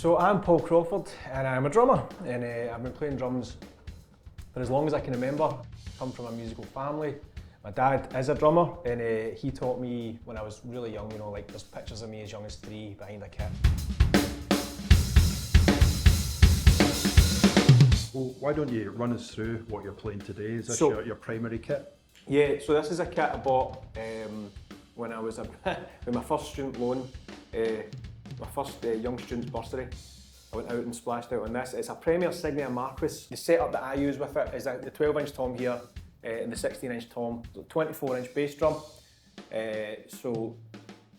So I'm Paul Crawford and I'm a drummer, and I've been playing drums for as long as I can remember. I come from a musical family. My dad is a drummer, and he taught me when I was really young, you know, like there's pictures of me as young as 3 behind a kit. Well, why don't you run us through what you're playing today? Is this your primary kit? Yeah, so this is a kit I bought when I was with my first student loan, my first young student's bursary. I went out and splashed out on this. It's a Premier Signia Marquis. The setup that I use with it is the 12-inch tom here and the 16-inch tom, 24-inch bass drum. So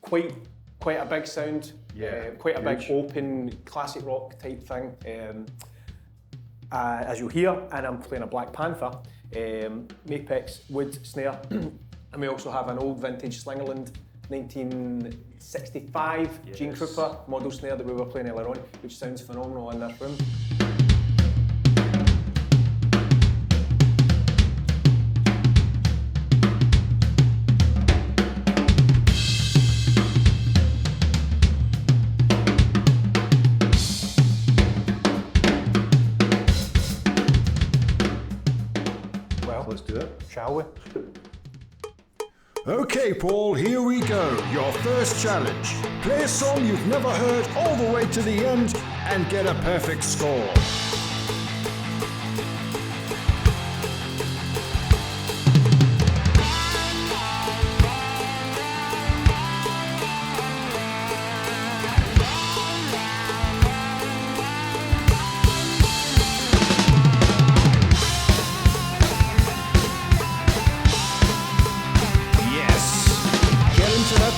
quite a big sound, quite a big open classic rock type thing. As you'll hear, and I'm playing a Black Panther, Mapex wood snare, and we also have an old vintage Slingerland 1965 Gene Krupa model snare that we were playing earlier on, which sounds phenomenal in this room. Well, Let's do it. shall we? Okay, Paul, here we go. Your first challenge. Play a song you've never heard all the way to the end and get a perfect score.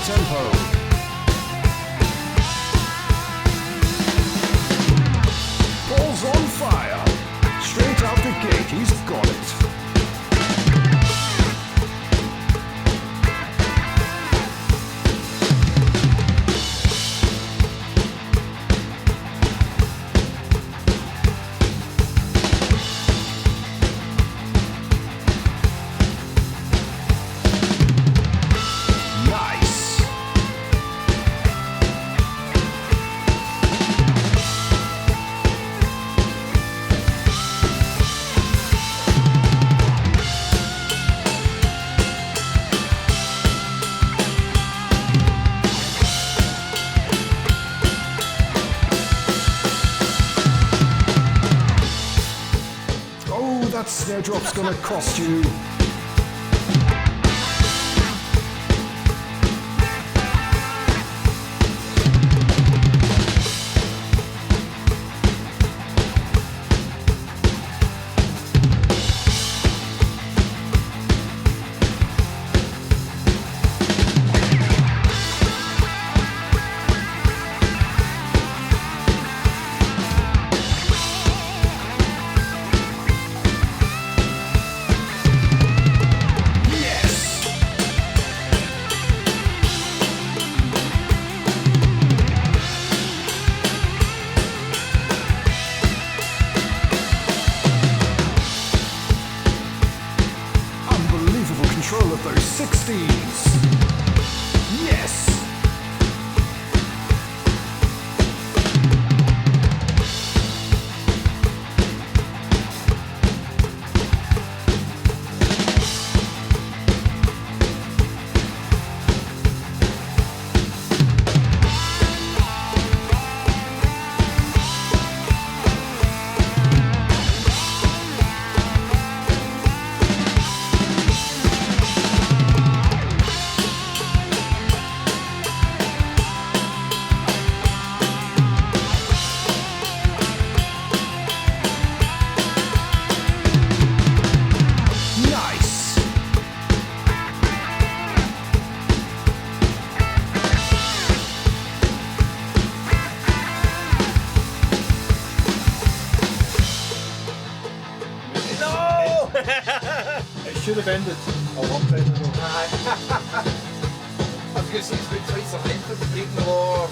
Tempo. Paul's on fire. Straight out the gate, he's got it. That snare drop's gonna cost you. Control of those 60s. Yes. It should have ended a long time ago. I was going to say it's about twice a month for breaking the law.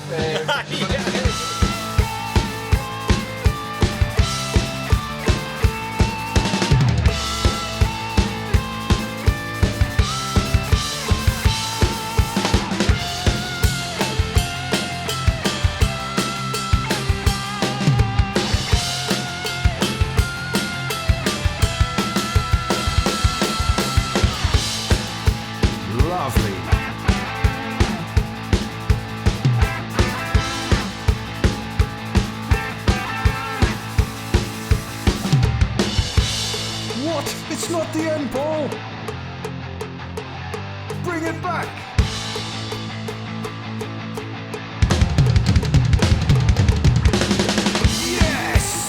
What? It's not the end, Paul. Bring it back. Yes!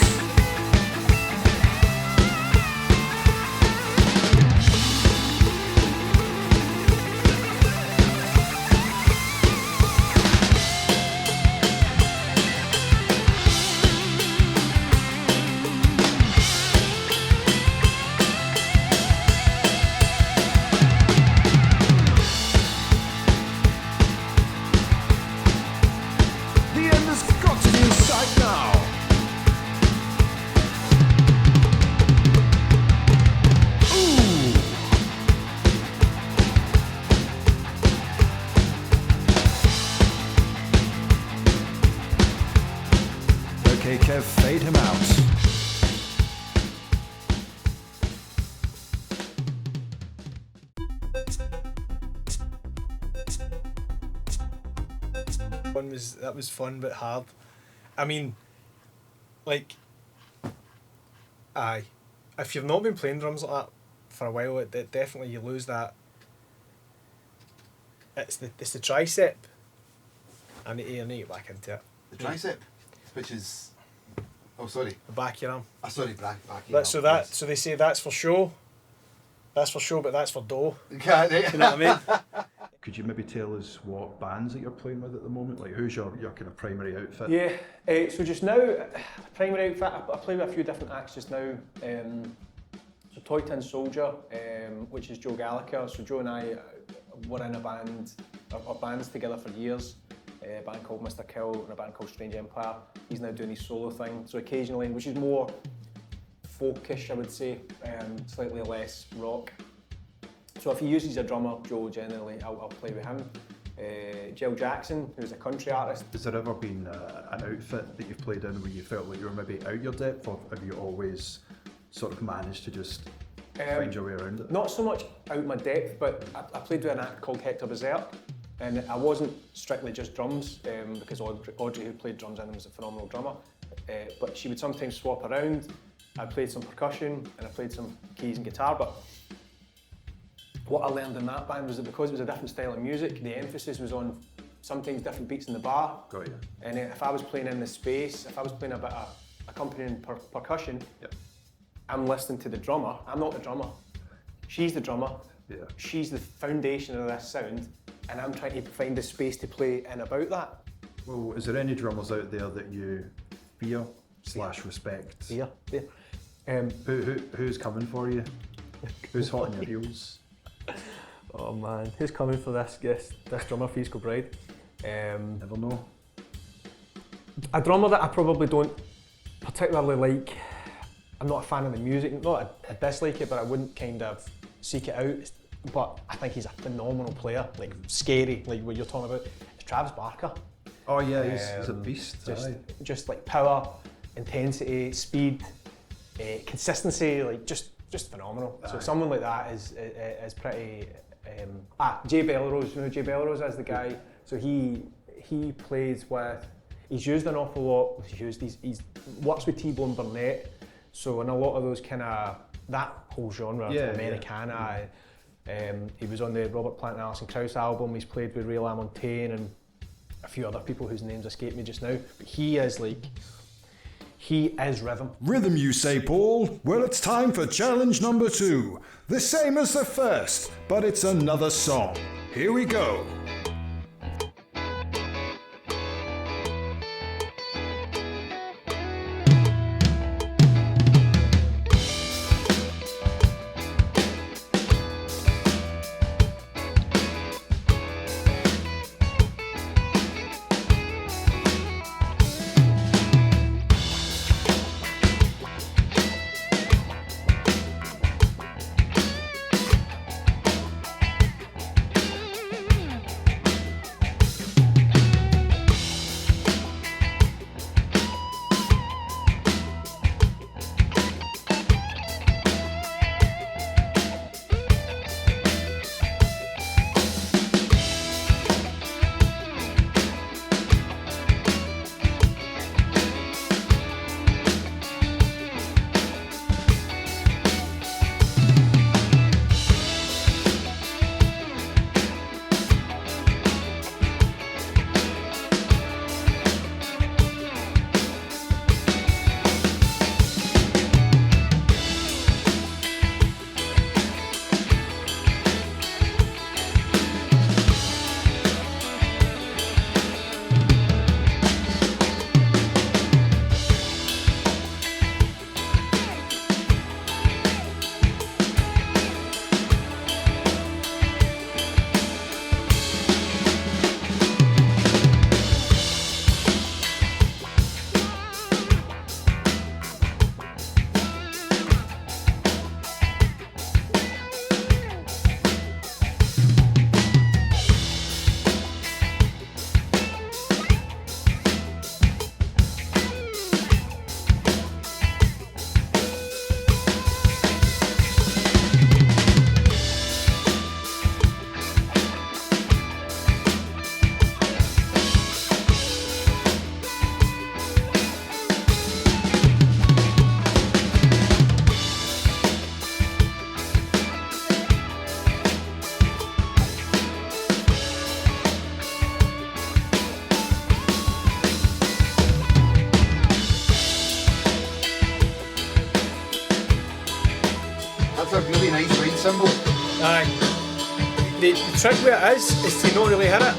Okay, Kev, fade him out. That was fun but hard. I mean, like, aye, if you've not been playing drums like that for a while, it definitely you lose that. It's the tricep. I need to get back into it. The tricep, which is, oh sorry, The back of your arm. sorry, back. So they say that's for show. That's for show, but that's for dough. Can't You know what I mean? Could you maybe tell us what bands that you're playing with at the moment? Like, who's your kind of primary outfit? Yeah, so just now, primary outfit, I play with a few different acts just now. So Toy Tin Soldier, which is Joe Gallagher. So Joe and I were in a band, or bands together for years. A band called Mr. Kill and a band called Strange Empire. He's now doing his solo thing. So occasionally, which is more folkish, I would say, slightly less rock. So if he uses a drummer, Joe, generally, I'll play with him. Jill Jackson, who's a country artist. Has there ever been an outfit that you've played in where you felt like you were maybe out your depth, or have you always sort of managed to just find your way around it? Not so much out my depth, but I played with an act called Hector Berserk, and I wasn't strictly just drums, because Audrey, who played drums in them, was a phenomenal drummer, but she would sometimes swap around. I played some percussion and I played some keys and guitar, but what I learned in that band was that because it was a different style of music, the emphasis was on sometimes different beats in the bar. Got you. And if I was playing in the space, if I was playing a bit of accompanying percussion, Yep. I'm listening to the drummer. I'm not the drummer. She's the drummer. Yeah. She's the foundation of this sound, and I'm trying to find the space to play in about that. Well, is there any drummers out there that you fear / respect? Yeah. Who's coming for you? Who's hot on your heels? Oh man, who's coming for this drummer, Fisco Bride? Never know. A drummer that I probably don't particularly like. I'm not a fan of the music, not I dislike it, but I wouldn't kind of seek it out. But I think he's a phenomenal player, like scary, like what you're talking about. It's Travis Barker. Oh yeah, he's a beast. Just like power, intensity, speed, consistency, like just phenomenal. So someone like that is pretty. Jay Belrose, you know who Jay Belrose is, the guy. So he plays with. He's used an awful lot. He's works with T-Bone Burnett. So in a lot of those kind of that whole genre, Americana. He was on the Robert Plant and Alison Krauss album. He's played with Ray LaMontagne and a few other people whose names escape me just now. But he is rhythm. Rhythm, you say, Paul? Well, it's time for challenge number 2. The same as the first, but it's another song. Here we go. It's a really nice ride cymbal. Aye. The trick with it is to not really hit it.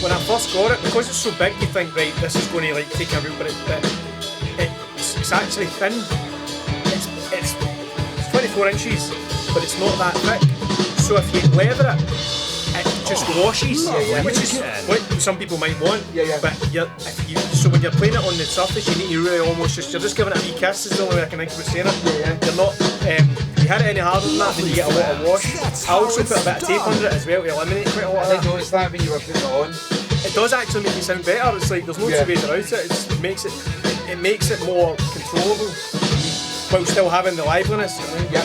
When I first got it, because it's so big, you think, right, this is going to like take a real bit. It's actually thin. It's 24 inches, but it's not that thick. So if you leather it, it just washes, which is what some people might want. But so when you're playing it on the surface, you need to really almost you're just giving it a wee kiss. Is the only way I can think of saying it. You're not. If you hit it any harder than that, then you get a lot of wash. I also put a bit of tape under it as well to eliminate quite a lot of that. I noticed that when you were putting it on. It does actually make you sound better. It's like there's loads of ways around it. It makes it more controllable while still having the liveliness. Yep.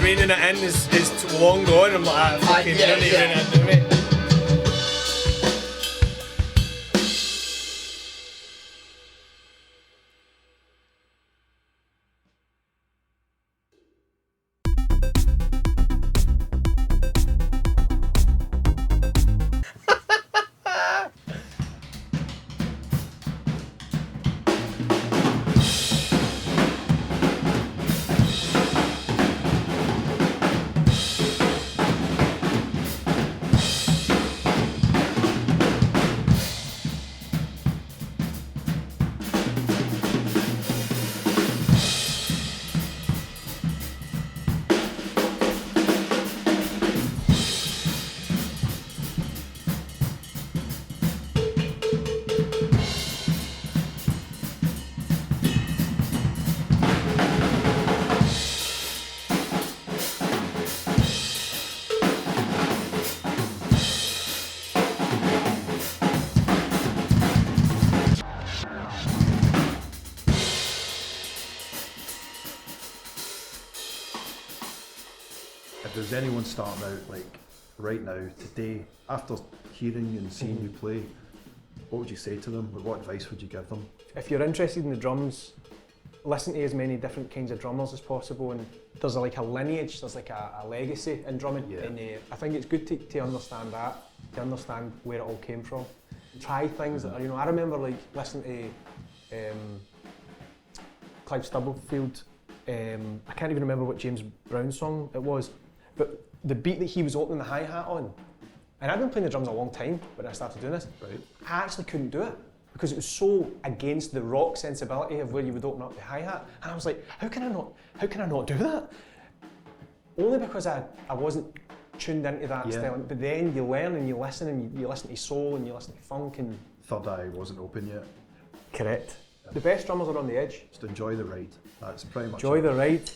Reining it in is long gone. I'm like, fucking rein it in, mate. If there's anyone starting out like right now, today, after hearing and seeing you play, what would you say to them? What advice would you give them? If you're interested in the drums, listen to as many different kinds of drummers as possible, and there's like a lineage, there's like a legacy in drumming, and I think it's good to understand that, to understand where it all came from. Try things that are, I remember like listening to Clive Stubblefield, I can't even remember what James Brown song it was, but the beat that he was opening the hi-hat on, and I've been playing the drums a long time when I started doing this, I actually couldn't do it because it was so against the rock sensibility of where you would open up the hi-hat, and I was like, how can I not do that? Only because I wasn't tuned into that style, but then you learn and you listen to soul and you listen to funk and... Third eye wasn't open yet. Correct. The best drummers are on the edge. Just enjoy the ride. That's pretty much Enjoy it. the ride.